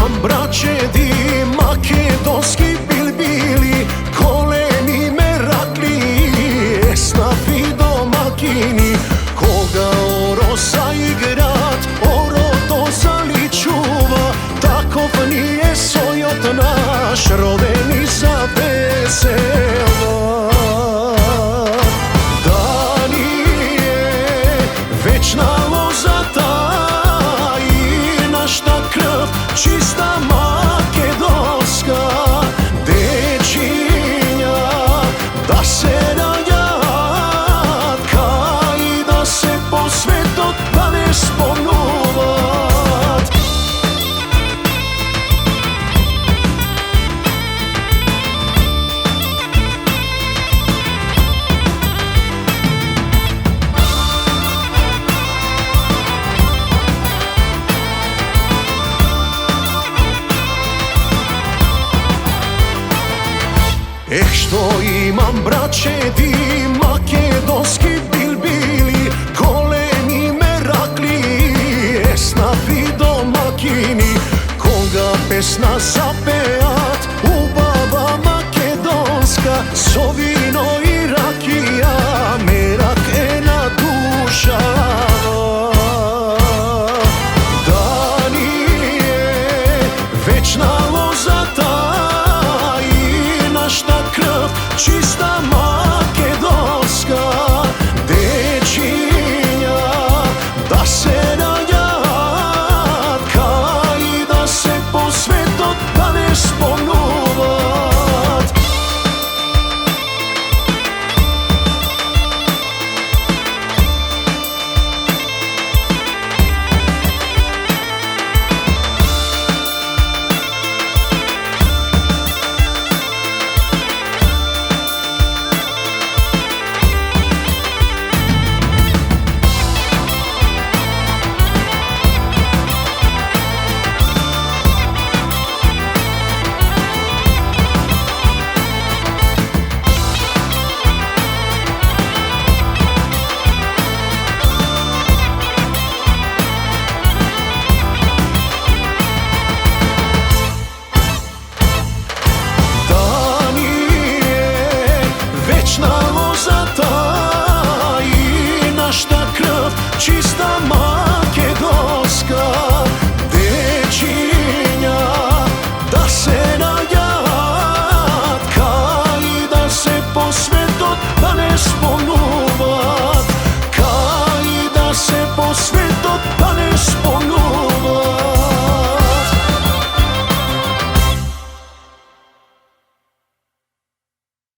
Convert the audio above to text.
имам браќеди македонски билбили, големи меракли, еснафи домакини. Кога оро заиграт, орото заличува, таков ни е сојот наш, родени за весела. Да ни е вечна лозата и нашта крв чиста македонска, дечиња да се раѓаат кај да се по светот да не спомнуваат. Што имам браќеди македонски билбили, големи меракли, еснафи домакини. Кога песна запеат убава македонска, со